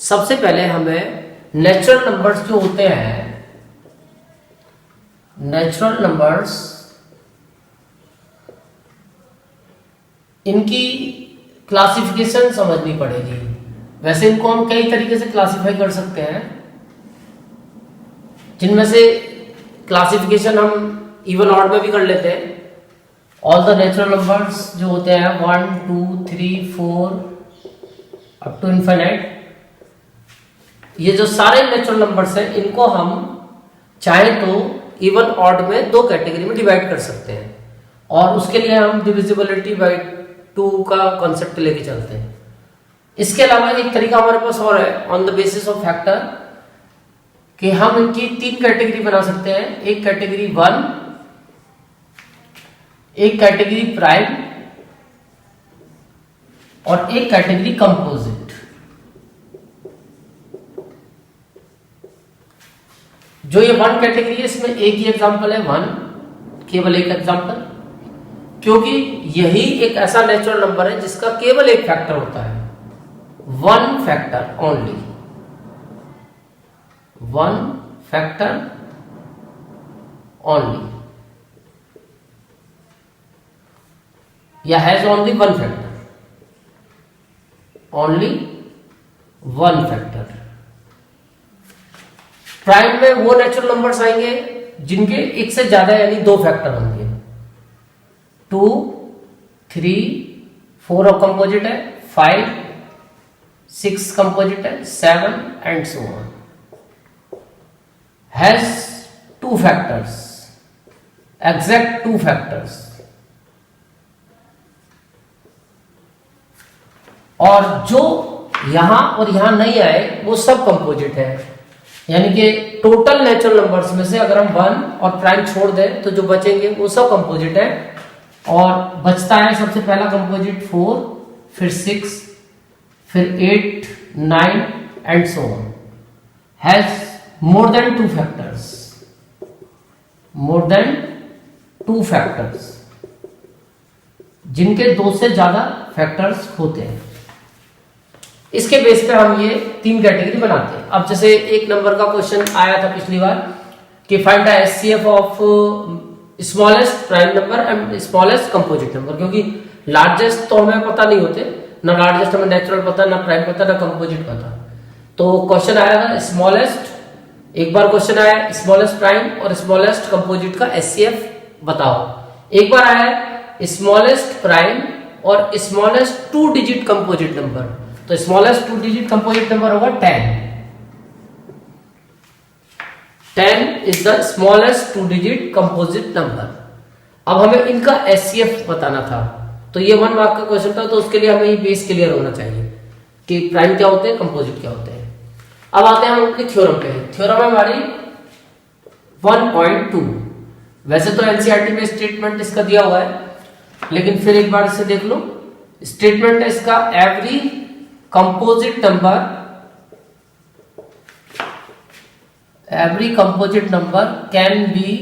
सबसे पहले हमें नेचुरल नंबर्स जो होते हैं, नेचुरल नंबर्स, इनकी क्लासिफिकेशन समझनी पड़ेगी। वैसे इनको हम कई तरीके से क्लासिफाई कर सकते हैं, जिनमें से क्लासिफिकेशन हम इवन ऑड में भी कर लेते हैं। ऑल द नेचुरल नंबर्स जो होते हैं 1 2 3 4 अप टू इनफाइनाइट, ये जो सारे नेचुरल नंबर्स हैं इनको हम चाहे तो इवन ऑड में दो कैटेगरी में डिवाइड कर सकते हैं, और उसके लिए हम डिविजिबिलिटी बाय 2 का कॉन्सेप्ट लेके चलते हैं। इसके अलावा एक तरीका हमारे पास और है, on the basis of factor, कि हम इनकी 3 कैटेगरी बना सकते हैं। एक कैटेगरी 1, एक कैटेगरी प्राइम और एक कैटेगरी कंपोजिट। जो ये 1 कैटेगरी है इसमें एक ही एग्जांपल है 1, केवल एक एग्जांपल, क्योंकि यही एक ऐसा नेचुरल नंबर है जिसका केवल एक फैक्टर होता है, 1 फैक्टर ओनली, 1 फैक्टर ओनली, या has only 1 factor, only 1 factor. Prime में वो नेचुरल नंबर्स आएंगे जिनके एक से ज्यादा यानी 2 फैक्टर होंगे, 2 3 4 और कंपोजिट है, 5 6 कंपोजिट है, 7 and so on. Has 2 factors, exact 2 factors, और जो यहां और यहां नहीं आए वो सब कंपोजिट है। यानी कि टोटल नेचुरल नंबर्स में से अगर हम 1 और प्राइम छोड़ दें तो जो बचेंगे वो सब कंपोजिट है, और बचता है सबसे पहला कंपोजिट 4, फिर 6, फिर 8 9 and so on. Has more than 2 factors, more than 2 factors, जिनके 2 से ज्यादा फैक्टर्स होते हैं। इसके बेस पे हम ये 3 कैटेगरी बनाते हैं। अब जैसे एक नंबर का क्वेश्चन आया था पिछली बार कि find the HCF of smallest prime number and smallest composite number, क्योंकि लार्जेस्ट तो हमें पता नहीं होते, ना लार्जेस्ट हमें नेचुरल पता, ना प्राइम पता, ना कंपोजिट पता। तो क्वेश्चन आया था स्मॉलेस्ट, एक बार क्वेश्चन आया स्मॉलेस्ट प्राइम और स्मॉलेस्ट कंपोजिट का एचसीएफ बताओ। एक बार आया स्मॉलेस्ट प्राइम और स्मॉलेस्ट 2 डिजिट कंपोजिट नंबर, तो स्मॉलेस्ट 2 डिजिट कंपोजिट नंबर होगा 10। 10 is the smallest 2 digit composite number. अब हमें इनका एचसीएफ बताना था, तो ये 1 मार्क का क्वेश्चन था, तो उसके लिए हमें ये बेस क्लियर होना चाहिए कि प्राइम क्या होते हैं, कंपोजिट क्या होते हैं। अब आते हैं हम अपने थ्योरम पे। थ्योरम है हमारी 1.2। वैसे तो एनसीईआरटी में स्टेटमेंट इसका दिया हुआ है, लेकिन फिर एक बार इसे देख लो। स्टेटमेंट है इसका, every composite number can be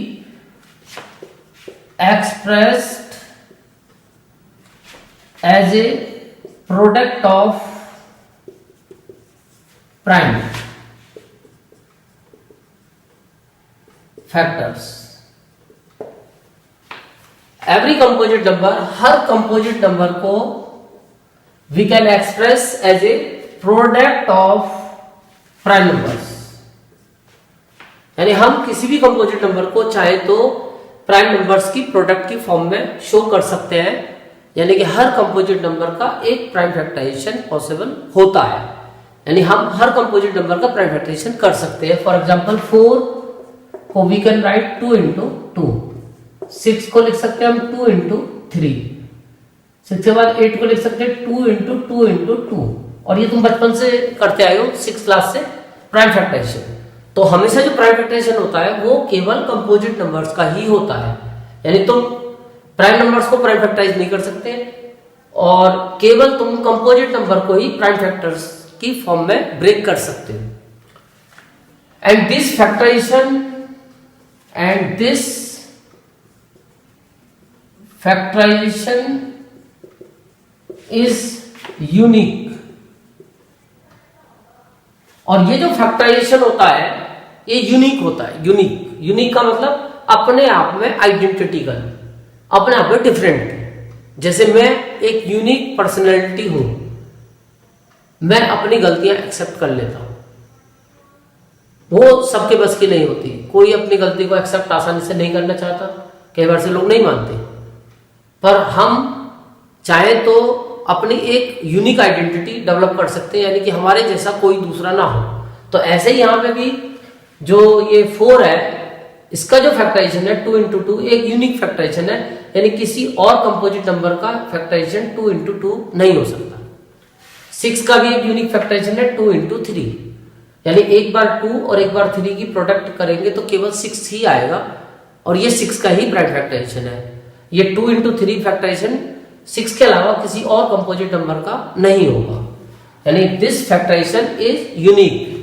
expressed as a product of prime factors। every composite number, her composite number को we can express as a product of prime numbers। यानी हम किसी भी कंपोजिट नंबर को चाहे तो प्राइम नंबर्स की product की फॉर्म में शो कर सकते हैं, यानी कि हर कंपोजिट नंबर का एक प्राइम फैक्टराइजेशन पॉसिबल होता है। यानी हम हर कंपोजिट नंबर का प्राइम फैक्टराइजेशन कर सकते हैं। फॉर एग्जांपल 4 को वी कैन राइट 2 into 2, 6 को लिख सकते हैं हम 2 into 3, 6 के बाद 8 को लिख सकते हैं 2 into 2 into 2, और ये तुम बचपन से करते आए हो 6th क्लास से प्राइम फैक्टराइजेशन। तो हमेशा जो प्राइम फैक्टराइजेशन होता है वो केवल कंपोजिट नंबर्स का ही होता है, यानी तुम प्राइम नंबर्स को प्राइम फैक्टराइज नहीं कर सकते, और केवल तुम कंपोजिट नंबर को ही प्राइम फैक्टर्स की फॉर्म में ब्रेक कर सकते हो। And this factorization is unique और ये जो फैक्टराइजेशन होता है ये यूनिक होता है। यूनिक का मतलब अपने आप में आइडेंटिटिकल, अपने आप में डिफरेंट। जैसे मैं एक यूनिक पर्सनैलिटी हूं, मैं अपनी गलतियां एक्सेप्ट कर लेता हूं, वो सबके बस की नहीं होती। कोई अपनी गलती को एक्सेप्ट आसानी से नहीं करना चाहता, कई बार से लोग नहीं मानते, पर हम चाहे तो अपनी एक यूनिक आइडेंटिटी डेवलप कर सकते हैं, यानी कि हमारे जैसा कोई दूसरा ना हो। तो ऐसे ही यहां पे भी जो ये 4 है, इसका जो फैक्टराइजेशन है 2 इंटू 2 एक यूनिक फैक्टराइजेशन है, यानी किसी और कंपोजिट नंबर का फैक्टराइजेशन 2 इंटू 2 नहीं हो सकता। 6 का भी एक यूनिक फैक्टराइजेशन है 2 इंटू 3, यानी एक बार 2 और एक बार 3 की प्रोडक्ट करेंगे तो केवल 6 ही आएगा, और ये 6 का ही प्राइम फैक्टराइजेशन है। ये 2 इंटू 3 फैक्टराइजेशन 6 के अलावा किसी और कंपोजिट नंबर का नहीं होगा, यानी this factorization is unique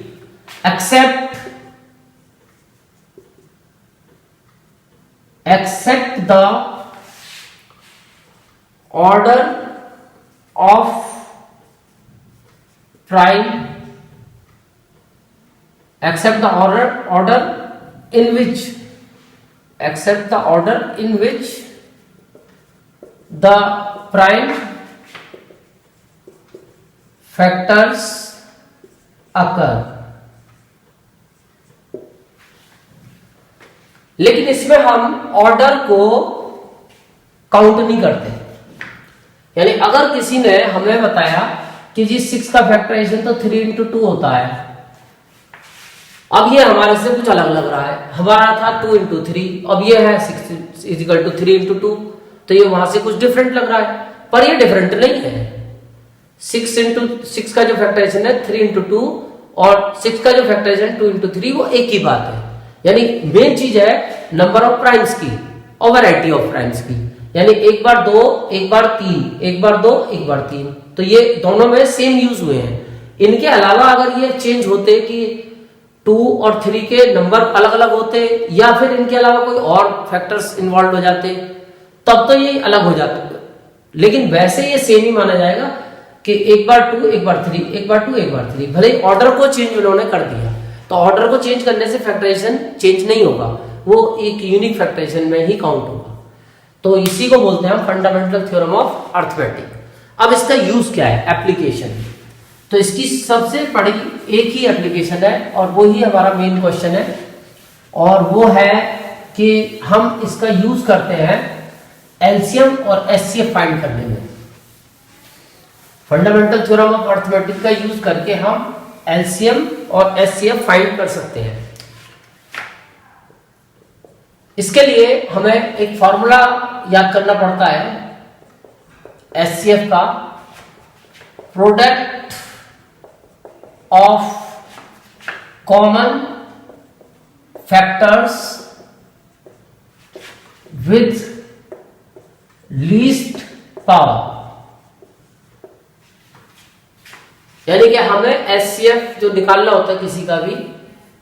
except the order of prime, except the order in which the prime factors occur। लेकिन इसमें हम ऑर्डर को काउंट नहीं करते, यानी अगर किसी ने हमें बताया कि जी 6 का फैक्टराइजेशन तो 3 इंटू 2 होता है, अब ये हमारे से कुछ अलग लग रहा है। हमारा था 2 इंटू 3, अब ये है 6 इजिकल टू 3 इंटू 2, तो ये वहां से कुछ डिफरेंट लग रहा है, पर ये डिफरेंट नहीं है। 6 का जो फैक्टराइजेशन है 3 इंटू 2 और 6 का जो फैक्टराइजेशन 2 इंटू 3 वो एक ही बात है। यानी मेन चीज है नंबर ऑफ प्राइम्स की और वैरायटी ऑफ प्राइम्स की, यानी एक बार 2 एक बार 3, एक बार 2 एक बार 3, तो ये दोनों में सेम यूज हुए हैं। इनके अलावा अगर ये चेंज होते कि 2 और 3 के नंबर अलग अलग होते, या फिर इनके अलावा कोई और फैक्टर्स इन्वॉल्व हो जाते, तब तो ये अलग हो जाते, लेकिन वैसे ये सेम ही माना जाएगा कि एक बार 2 एक बार 3, एक बार 2 एक बार 3। भले ऑर्डर को चेंज उन्होंने कर दिया, तो ऑर्डर को चेंज करने से फैक्टराइजेशन चेंज नहीं होगा, वो एक यूनिक फैक्टराइजेशन में ही काउंट होगा। तो इसी को बोलते हैं हम फंडामेंटल थ्योरम ऑफ अर्थमेटिक। अब इसका यूज क्या है, एप्लीकेशन। तो इसकी सबसे बड़ी एक ही एप्लीकेशन है और वो ही हमारा मेन क्वेश्चन है, और वो है कि हम इसका यूज करते हैं एलसीएम और एचसीएफ फाइंड करने में। फंडामेंटल थ्योरम ऑफ अर्थमेटिक का यूज करके हम एलसीएम और एचसीएफ फाइंड कर सकते हैं। इसके लिए हमें एक फॉर्मूला याद करना पड़ता है एचसीएफ का, product of common factors with least power. यानी कि हमें एचसीएफ जो निकालना होता है किसी का भी,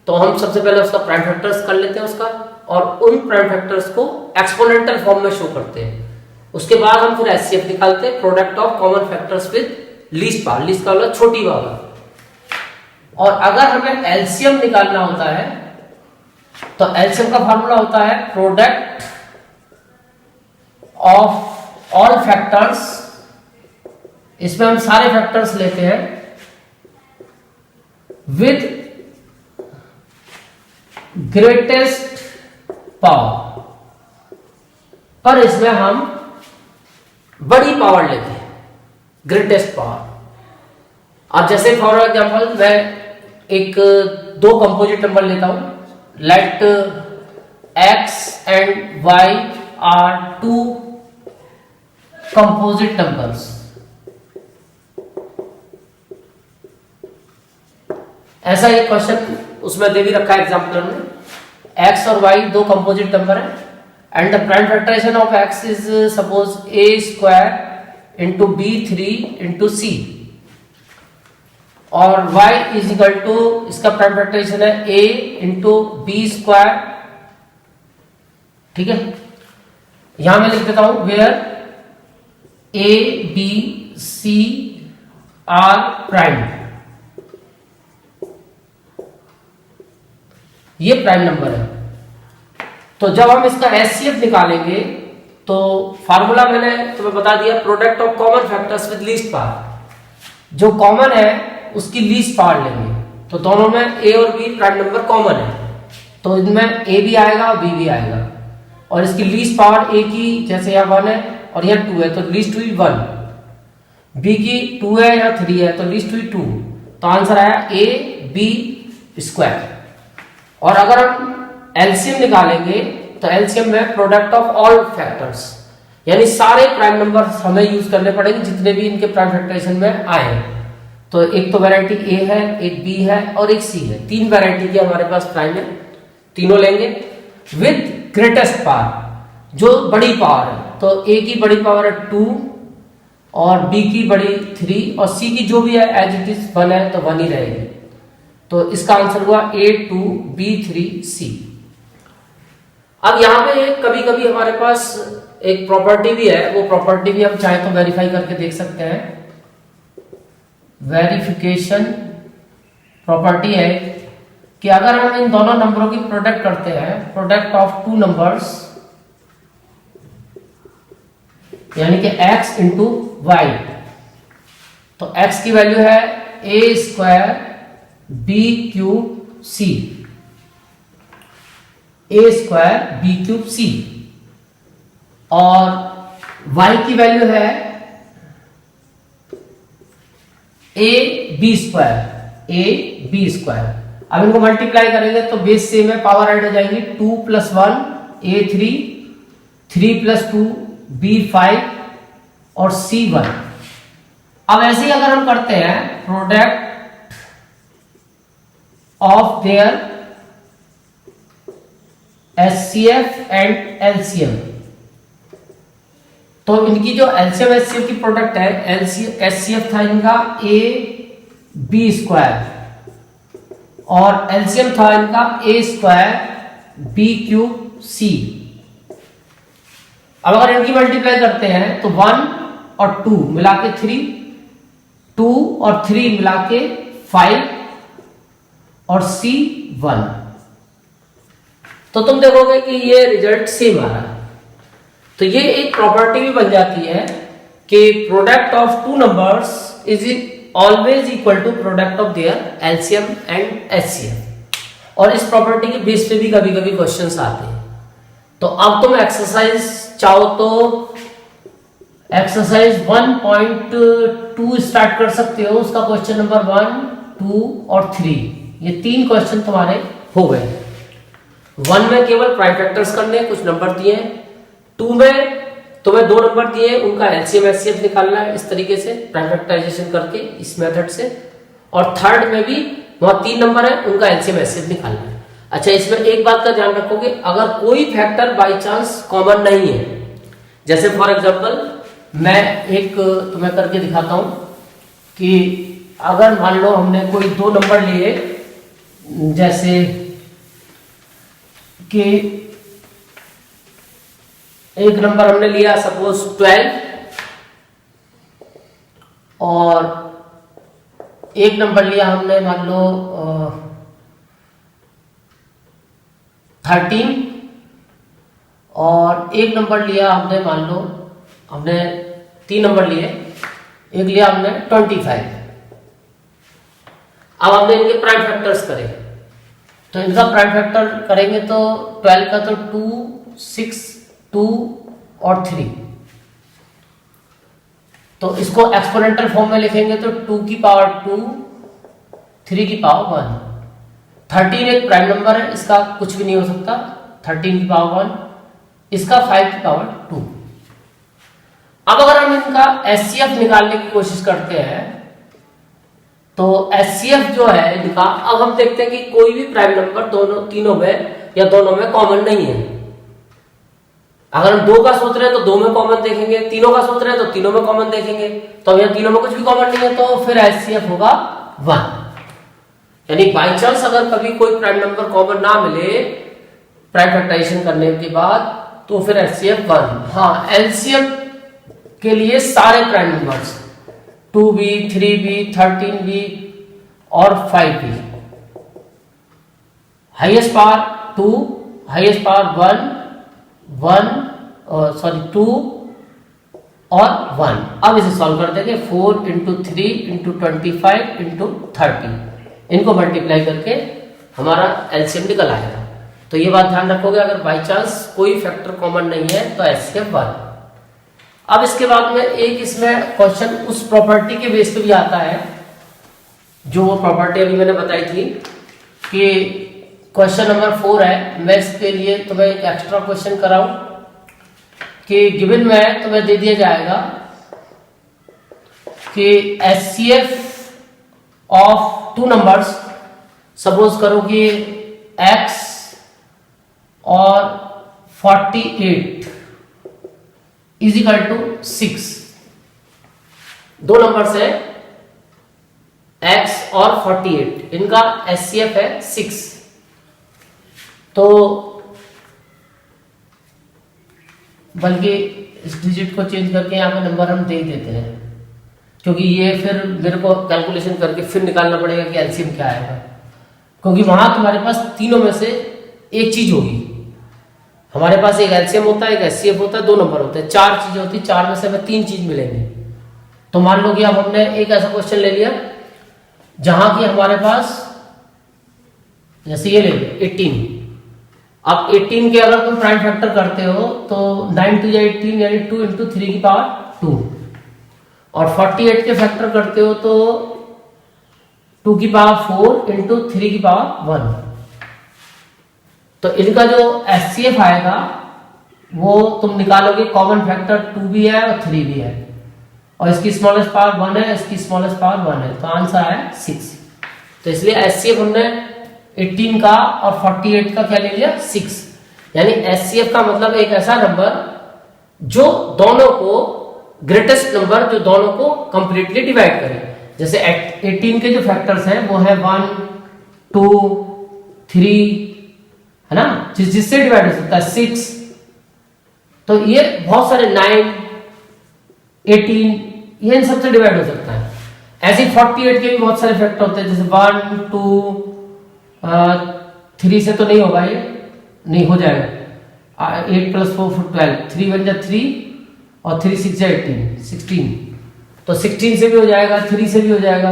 तो हम सबसे पहले उसका प्राइम फैक्टर्स कर लेते हैं उसका, और उन प्राइम फैक्टर्स को एक्सपोनेंटल फॉर्म में शो करते हैं। उसके बाद हम फिर एचसीएफ निकालते हैं, product of common factors with least power. Least का मतलब छोटी पावर। और अगर हमें एलसीएम निकालना होता है तो एलसीएम का फॉर्मूला होता है प्रोडक्ट ऑफ ऑल फैक्टर्स। इसमें हम सारे फैक्टर्स लेते हैं विद ग्रेटेस्ट पावर, पर इसमें हम बड़ी पावर लेते हैं, ग्रेटेस्ट पावर। अब जैसे फॉर एग्जांपल मैं एक 2 कंपोजिट नंबर लेता हूं, let x and y are 2 composite numbers. ऐसा एक क्वेश्चन उसमें दे भी रखा है एग्जाम्पलर में, x और y 2 कंपोजिट नंबर है, and the prime factorization of x is suppose a square into b3 into c, और y इज इक्वल टू, इसका प्राइम फैक्टराइजेशन है a इंटू b स्क्वायर। ठीक है, यहां मैं लिख देता हूं where a b c are prime. ये प्राइम नंबर है। तो जब हम इसका एचसीएफ निकालेंगे तो फार्मूला मैंने तुम्हें बता दिया, product of common factors with least power. जो कॉमन है उसकी लीस्ट पावर लेंगे, तो दोनों में ए और बी प्राइम नंबर कॉमन है, तो इनमें ए भी आएगा और बी भी आएगा। और इसकी लीस्ट पावर ए की जैसे यहाँ 1 है और यहाँ 2 है तो लीस्ट हुई 1, बी की 2 है या 3 है तो लीस्ट हुई 2, तो आंसर आया ए बी स्क्वायर। और अगर हम एलसीएम निकालेंगे तो एलसीएम में प्रोडक्ट ऑफ ऑल फैक्टर्स, यानी सारे प्राइम नंबर हमें यूज करने पड़ेंगे जितने भी इनके प्राइम फैक्टराइजेशन में आए। तो एक तो वैरायटी ए है, एक बी है और एक सी है, 3 वैरायटी की हमारे पास प्राइम है, तीनों लेंगे विद ग्रेटेस्ट पावर, जो बड़ी पावर है। तो ए की बड़ी पावर है 2 और बी की बड़ी 3 और सी की जो भी है एज इट इज 1 है तो 1 ही रहेगी। तो इसका आंसर हुआ A2 B3 C। अब यहां पे कभी कभी हमारे पास एक प्रॉपर्टी भी है, वो प्रॉपर्टी भी हम चाहे तो वेरीफाई करके देख सकते हैं। वेरिफिकेशन प्रॉपर्टी है कि अगर हम इन दोनों नंबरों की प्रोडक्ट करते हैं, प्रोडक्ट ऑफ 2 नंबर्स, यानी कि x इंटू वाई, तो x की वैल्यू है a square B cube C, A square B cube C, और y की वैल्यू है A B square, A B square. अब इनको मल्टीप्लाई करेंगे तो बेस सेम है, पावर ऐड हो जाएंगी, 2 + 1 A3, 3 + 2 B5 और C1। अब ऐसे ही अगर हम करते हैं product of there HCF and LCM, तो इनकी जो LCM HCF की प्रोडक्ट है, HCF था इनका A B स्क्वायर और LCM था इनका A square B cube C। अब अगर इनकी मल्टीप्लाई करते हैं तो 1 और 2 मिला के 3, 2 और 3 मिला के 5 और C1, तो तुम देखोगे कि ये रिजल्ट सेम आ रहा है। तो ये एक प्रॉपर्टी भी बन जाती है कि product of 2 numbers is always equal to product of their LCM and HCF. और इस प्रॉपर्टी के बेस पे भी कभी कभी क्वेश्चंस आते हैं। तो अब तुम एक्सरसाइज चाहो तो एक्सरसाइज 1.2 स्टार्ट कर सकते हो। उसका क्वेश्चन नंबर 1, 2 और 3, ये 3 क्वेश्चन तुम्हारे हो गए। 1 में केवल प्राइम फैक्टर्स करने, कुछ नंबर दिए हैं। 2 में तुम्हें 2 नंबर दिए, उनका एलसीएम एचसीएफ निकालना है इस तरीके से प्राइम फैक्टराइजेशन करके, इस मेथड से। और थर्ड में भी वहां 3 नंबर है, उनका एलसीएम एचसीएफ निकालना है। अच्छा, इसमें एक बात का ध्यान रखोगे, अगर कोई फैक्टर बाय चांस कॉमन नहीं है, जैसे फॉर एग्जांपल मैं एक तुम्हें करके दिखाता हूं कि अगर मान लो हमने कोई 2 नंबर लिए, जैसे कि एक नंबर हमने लिया सपोज 12 और एक नंबर लिया हमने मान लो 13 और एक नंबर लिया हमने मान लो, हमने 3 नंबर लिए, एक लिया हमने 25। अब हमने इनके प्राइम फैक्टर्स करे, तो इनका प्राइम फैक्टर करेंगे तो 12 का तो 2, 6, 2 और 3, तो इसको एक्सपोनेंशियल फॉर्म में लिखेंगे तो 2 की पावर 2, 3 की पावर 1। 13 एक प्राइम नंबर है, इसका कुछ भी नहीं हो सकता, 13 की पावर 1, इसका 5 की पावर 2। अब अगर हम इनका एचसीएफ निकालने की कोशिश करते हैं तो एचसीएफ जो है इनका, अब हम देखते हैं कि कोई भी प्राइम नंबर तीनों में या दोनों में कॉमन नहीं है। अगर हम 2 का सोच रहे हैं तो 2 में कॉमन देखेंगे, तीनों का सोच रहे हैं तो तीनों में कॉमन देखेंगे, तो यहाँ तीनों में कुछ भी कॉमन नहीं है, तो फिर एचसीएफ होगा 1। यानी बाई चांस अगर कभी कोई प्राइम नंबर कॉमन ना मिले प्राइम फैक्टराइजेशन करने के बाद, तो फिर एचसीएफ 1। हाँ, एलसीएम के लिए सारे prime numbers 2b, 3b, 13b और 5b highest power 2, highest power 2 और 1। अब इसे सॉल्व कर देंगे। 4 इंटू 3 इंटू 25 इंटू 30, इनको मल्टीप्लाई करके हमारा एलसीएम निकल आएगा। तो ये बात ध्यान रखोगे, अगर बाई चांस कोई फैक्टर कॉमन नहीं है तो एचसीएफ 1। अब इसके बाद में एक इसमें क्वेश्चन उस प्रॉपर्टी के बेस पे भी आता है, जो वो प्रॉपर्टी अभी मैंने बताई थी कि क्वेश्चन नंबर 4 है। मैं इसके लिए तुम्हें एक एक्स्ट्रा क्वेश्चन कराऊं कि गिवन में तुम्हें दे दिया जाएगा कि एचसीएफ ऑफ 2 नंबर्स, सपोज करो कि x और 48 इज इक्वल टू 6। 2 नंबर्स है x और 48, इनका एचसीएफ है 6। तो बल्कि इस डिजिट को चेंज करके यहाँ पे नंबर हम दे ही देते हैं, क्योंकि ये फिर मेरे को कैलकुलेशन करके फिर निकालना पड़ेगा कि एलसीएम क्या आएगा, क्योंकि वहां तुम्हारे पास तीनों में से एक चीज होगी। हमारे पास एक एलसीएम होता है, एक एचसीएफ होता है, 2 नंबर होते हैं, 4 चीजें होती है, 4 में से हमें 3 चीज मिलेंगी। तो मान लो कि अब हमने एक ऐसा क्वेश्चन ले लिया जहां की हमारे पास, जैसे ये ले लिया 18। अब 18 के अगर तुम प्राइम फैक्टर करते हो तो 9 2 या 18 यानी 2 इंटू 3 की पावर 2, और 48 के फैक्टर करते हो तो 2 की पावर 4 इंटू 3 की पावर 1। तो इनका जो एचसीएफ आएगा वो तुम निकालोगे, कॉमन फैक्टर 2 भी है और 3 भी है, और इसकी स्मॉलेस्ट पावर 1 है, इसकी स्मॉलेस्ट पावर 1 है, तो आंसर है 6। तो इसलिए एचसीएफ हमने 18 का और 48 का क्या ले लिया, 6। यानी एचसीएफ का मतलब एक ऐसा नंबर जो दोनों को, ग्रेटेस्ट नंबर जो दोनों को कंप्लीटली डिवाइड करे। जैसे 18 के जो फैक्टर्स हैं वो है 1 2 3, है ना, जिससे डिवाइड हो सकता है 6। तो ये बहुत सारे 9 18 ये इन सबसे डिवाइड हो सकता है। ऐसे 48 के भी बहुत सारे फैक्टर होते हैं, जैसे 1 2 3 से तो नहीं होगा, ये नहीं हो जाएगा। 8 + 4 12, 3 1 जा 3 और 3 6 जा 18 16। तो 16 से भी हो जाएगा, 3 से भी हो जाएगा,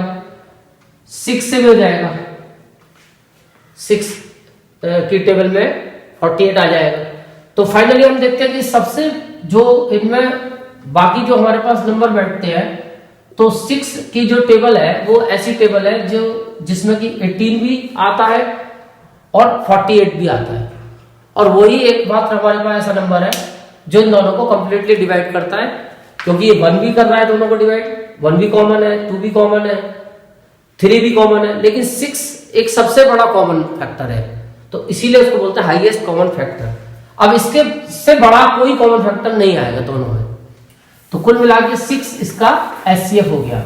6 से भी हो जाएगा। 6 की टेबल में 48 आ जाएगा। तो फाइनली हम देखते हैं कि सबसे जो इनमें बाकी जो हमारे पास नंबर बैठते हैं, तो 6 की जो टेबल है वो ऐसी टेबल है जो जिसमें कि 18 भी आता है और 48 भी आता है, और वही एकमात्र हमारे पास ऐसा नंबर है जो इन दोनों को कंप्लीटली डिवाइड करता है, क्योंकि ये 1 भी कर रहा है दोनों को डिवाइड, 1 भी कॉमन है, 2 भी कॉमन है, 3 भी कॉमन है, लेकिन 6 एक सबसे बड़ा कॉमन फैक्टर है, तो इसीलिए उसको बोलते हैं हाईएस्ट कॉमन फैक्टर। अब इसके से बड़ा कोई कॉमन फैक्टर नहीं आएगा दोनों में, तो कुल मिला के 6 इसका एचसीएफ हो गया।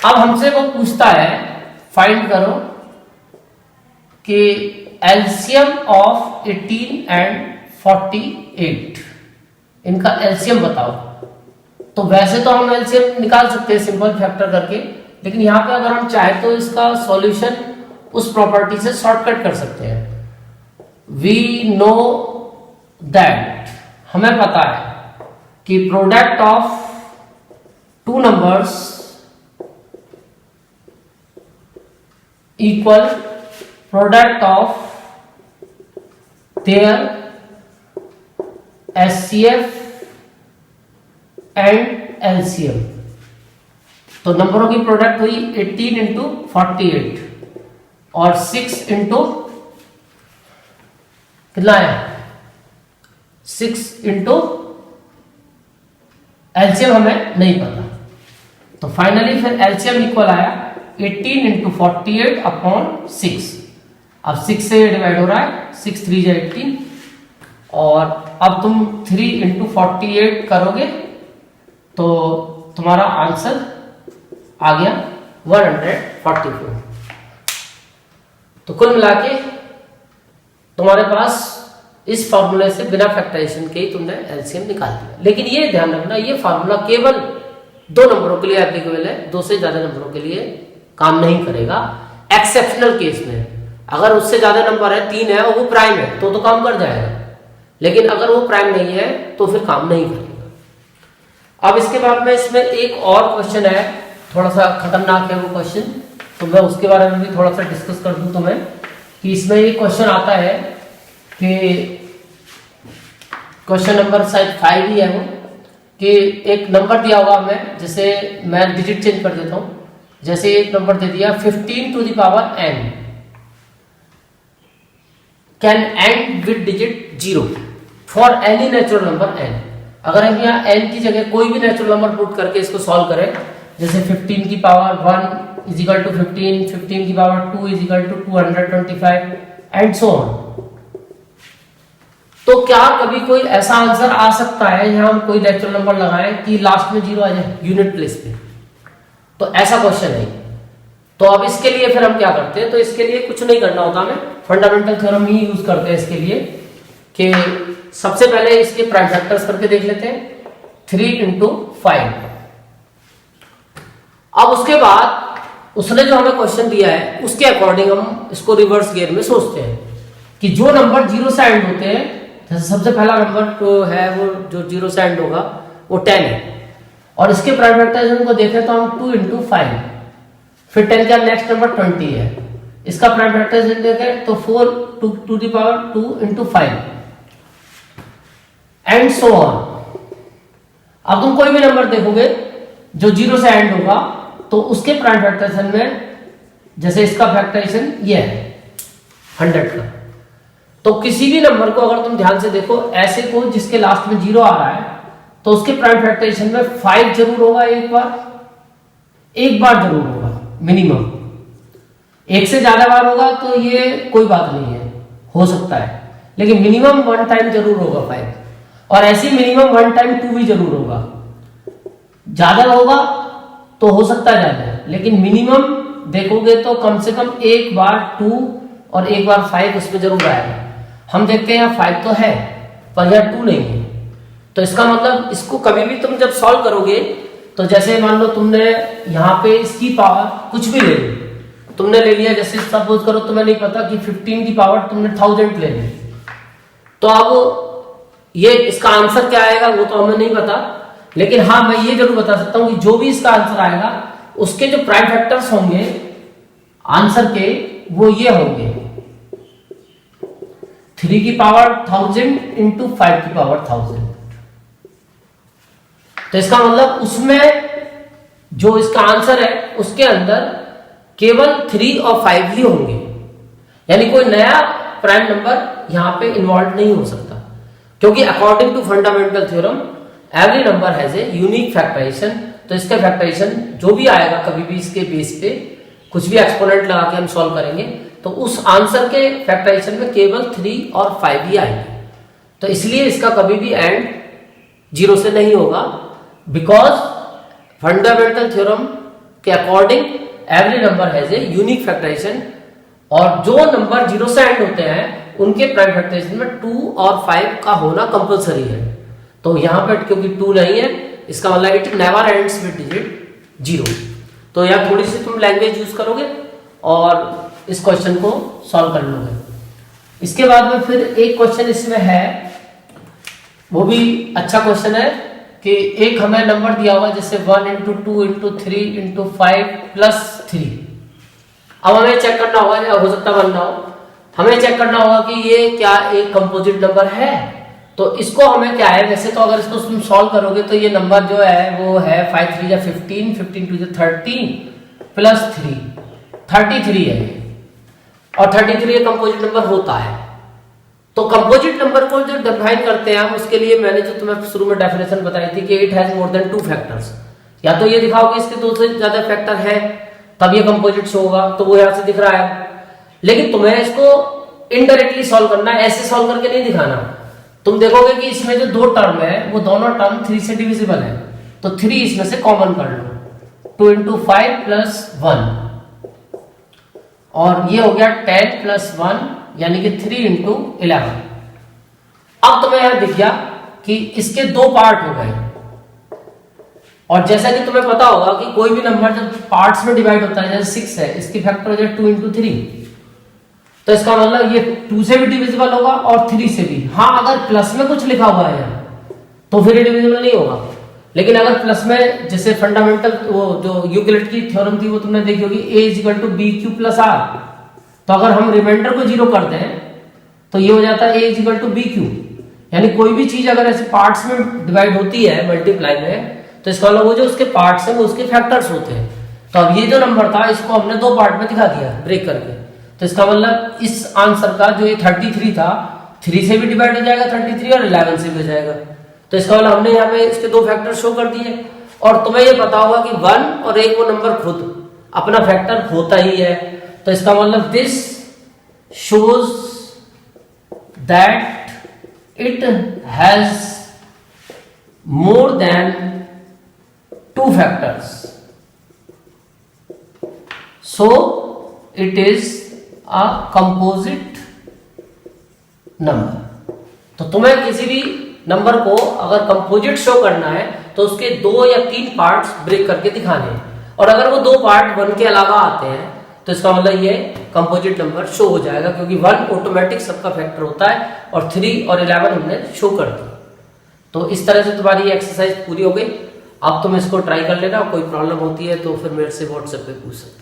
अब हमसे वो पूछता है फाइंड करो कि एलसीएम ऑफ 18 एंड 48, इनका एलसीएम बताओ। तो वैसे तो हम एलसीएम निकाल सकते हैं सिंपल फैक्टर करके, लेकिन यहां पे अगर हम चाहे तो इसका सॉल्यूशन उस प्रॉपर्टी से शॉर्टकट कर सकते हैं। वी नो दैट, हमें पता है कि product of 2 numbers equal product of there HCF and LCM. तो नंबरों की प्रोडक्ट हुई 18 इंटू 48 और 6 इंटू कितना है 6 इंटू एलसीएम हमें नहीं पता, तो फाइनली फिर एलसीएम इक्वल आया 18 इंटू 48 अपॉन 6। अब 6 से डिवाइड हो रहा है, 6 3 जा 18, और अब तुम 3 इंटू 48 करोगे तो तुम्हारा आंसर आ गया 144। तो कुल मिला के तुम्हारे पास इस फॉर्मूले से बिना फैक्टराइजेशन के ही तुमने एलसीएम निकाल दिया। लेकिन ये ध्यान रखना, ये फॉर्मूला केवल 2 नंबरों के लिए एप्लीकेबल है, 2 से ज्यादा नंबरों के लिए काम नहीं करेगा एक्सेप्शनल केस में। अगर उससे ज्यादा नंबर है, 3 है और वो प्राइम है तो काम कर जाएगा, लेकिन अगर वो प्राइम नहीं है तो फिर काम नहीं करेगा। अब इसके बाद में इसमें एक और क्वेश्चन है, थोड़ा सा खतरनाक है वो क्वेश्चन, तो मैं उसके बारे में भी थोड़ा सा डिस्कस कर दूं तुम्हें कि इसमें एक क्वेश्चन आता है कि क्वेश्चन नंबर शायद 5 ही है वो, कि एक नंबर दिया होगा हमें, जैसे मैं डिजिट चेंज कर देता हूं, जैसे एक नंबर दे दिया 15 to the power n can end with digit 0 for any natural number n। अगर हम यहाँ n की जगह कोई भी नेचुरल नंबर पुट करके इसको सॉल्व करें, जैसे 15 की पावर 1 इज इक्वल टू 15, 15 की power 2 is equal to 225 and so on, तो क्या कभी कोई ऐसा आंसर आ सकता है यहाँ हम कोई नेचुरल नंबर लगाएं कि लास्ट में 0 आ जाए यूनिट प्लेस पे? तो ऐसा क्वेश्चन है। तो अब इसके लिए फिर हम क्या करते हैं, तो इसके लिए कुछ नहीं करना होता, हमें फंडामेंटल थ्योरम ही यूज करते हैं इसके लिए, कि सबसे पहले इसके प्राइम फैक्टर्स करके देख लेते हैं 3 into 5। अब उसके बाद उसने जो हमें क्वेश्चन दिया है उसके अकॉर्डिंग हम इसको रिवर्स गियर में सोचते हैं कि जो नंबर 0 से एंड होते हैं, जैसे सबसे पहला नंबर तो है वो जो 0 से एंड होगा वो 10 है, और इसके प्राइम फैक्टर्स को देखें तो हम 2 into 5, फिर 10 का नेक्स्ट नंबर 20 है, इसका प्राइम फैक्टर्स देखें तो 4 to the power 2 into 5 and so on. अब तुम कोई भी नंबर देखोगे जो 0 से एंड होगा तो उसके प्राइम फैक्टराइजेशन में, जैसे इसका फैक्टराइजेशन ये है 100 का, तो किसी भी नंबर को अगर तुम ध्यान से देखो ऐसे को जिसके लास्ट में 0 आ रहा है तो उसके प्राइम फैक्टराइजेशन में 5 जरूर होगा, एक बार जरूर होगा मिनिमम। एक से ज्यादा बार होगा तो ये कोई बात नहीं है, हो सकता है, लेकिन मिनिमम 1 टाइम जरूर होगा 5, और ऐसी मिनिमम 1 टाइम 2 भी जरूर होगा। ज्यादा होगा तो हो सकता है ज्यादा, लेकिन मिनिमम देखोगे तो कम से कम एक बार 2 और एक बार 5 उसमें जरूर आएगा। हम देखते हैं यहाँ 5 तो है पर यहाँ 2 नहीं है, तो इसका मतलब इसको कभी भी तुम जब सॉल्व करोगे तो जैसे मान लो तुमने यहाँ पे इसकी पावर कुछ भी ले ली, तुमने ले लिया, जैसे सपोज करो तुम्हें नहीं पता कि 15 की पावर तुमने 1000 ले ली, तो अब ये इसका आंसर क्या आएगा वो तो हमें नहीं पता, लेकिन हाँ मैं ये जरूर बता सकता हूं कि जो भी इसका आंसर आएगा उसके जो प्राइम फैक्टर्स होंगे आंसर के वो ये होंगे 3 की पावर 1000 into 5 की पावर 1000। तो इसका मतलब उसमें जो इसका आंसर है उसके अंदर केवल 3 और 5 ही होंगे, यानी कोई नया प्राइम नंबर यहां पे इन्वॉल्व नहीं हो सकता, क्योंकि according to fundamental theorem every number has a unique factorization. तो इसका फैक्टराइजेशन जो भी आएगा कभी भी इसके बेस पे कुछ भी एक्सपोनेंट लगा के हम सॉल्व करेंगे तो उस आंसर के फैक्टराइजेशन में केवल 3 और 5 ही आएंगे। तो इसलिए इसका कभी भी एंड 0 से नहीं होगा, बिकॉज फंडामेंटल थ्योरम के according every number has a unique factorization, और जो नंबर 0 से एंड होते हैं उनके प्राइम फैक्टराइजेशन में 2 और 5 का होना कंपलसरी है। तो यहां पर क्योंकि 2 नहीं है, इसका मतलब it never ends with digit 0। तो यहां थोड़ी सी तुम लैंग्वेज यूज करोगे और इस क्वेश्चन को सॉल्व कर लोगे। इसके बाद में फिर एक क्वेश्चन इसमें है, वो भी अच्छा क्वेश्चन है, कि एक हमें नंबर दिया हुआ जैसे 1 into 2 into 3 into 5 plus 3। अब हमें चेक करना होगा, या हो सकता बनना हो, हमें चेक करना होगा कि ये क्या एक कंपोजिट नंबर है। तो इसको हमें क्या है, वैसे तो अगर इसको तुम सॉल्व करोगे तो ये नंबर जो है वो है 5 3 या 15, 15 2 या 13 प्लस 3 33 है, और 33 ये कंपोजिट नंबर होता है। तो कंपोजिट नंबर को जो डिफाइन करते हैं हम, उसके लिए मैंने जो तुम्हें शुरू में डेफिनेशन बताई थी कि it has more than 2 factors, या तो ये दिखाओ कि इसके 2 से ज्यादा फैक्टर है तब ये कंपोजिट शो होगा, तो वो यहां से दिख रहा है। लेकिन तुम्हें इसको इनडायरेक्टली सॉल्व करना है, ऐसे सॉल्व करके नहीं दिखाना। तुम देखोगे कि इसमें जो 2 टर्म है वो दोनों टर्म 3 से डिविजिबल है, तो 3 इसमें से कॉमन कर लो, 2 into 5 plus 1, और ये हो गया 10 plus 1 यानी कि 3 into 11। अब तुम्हें यहां दिख गया कि इसके 2 पार्ट हो गए, और जैसा कि तुम्हें पता होगा कि कोई भी नंबर जब पार्ट्स में डिवाइड होता है, जैसे 6 है, इसकी फैक्टर हो जाए 2 into 3, तो इसका मतलब ये 2 से भी डिविजिबल होगा और 3 से भी। हाँ, अगर प्लस में कुछ लिखा हुआ है तो फिर डिविजिबल नहीं होगा। लेकिन अगर प्लस में जैसे फंडामेंटल वो जो यूक्लिड की थ्योरम थी वो तुमने देखी होगी, a equal to B Q plus R, तो अगर हम रिमाइंडर को 0 करते हैं तो ये हो जाता है a equal to B Q. यानी कोई भी चीज अगर ऐसे पार्ट्स में डिवाइड होती है मल्टीप्लाई में, तो इसका मतलब वो जो उसके पार्ट्स हैं वो उसके फैक्टर्स होते हैं। तो अब ये जो नंबर था इसको हमने 2 पार्ट में दिखा दिया ब्रेक करके। तो इसका मतलब इस आंसर का जो ये 33 था, 3 से भी डिवाइड हो जाएगा 33 और 11 से भी हो जाएगा। तो इसका मतलब हमने यहाँ पे इसके 2 फैक्टर शो कर दिए। और तुम्हें ये पता होगा कि 1 और 1 वो नंबर खुद अपना फैक्टर होता ही है। तो इसका मतलब this shows that it has more than 2 factors, so it is a composite number। तो तुम्हें किसी भी नंबर को अगर कंपोजिट शो करना है तो उसके 2 या 3 पार्ट्स ब्रेक करके दिखाने हैं, और अगर वो 2 पार्ट 1 के अलावा आते हैं तो इसका मतलब ये कंपोजिट नंबर शो हो जाएगा, क्योंकि 1 ऑटोमेटिक सबका फैक्टर होता है और 3 और 11 हमने शो कर दी। तो इस तरह से तुम्हारी ये एक्सरसाइज पूरी हो गई। अब तुम इसको ट्राई कर लेना, कोई प्रॉब्लम होती है तो फिर मेरे से व्हाट्सएप पे पूछ सकते हो।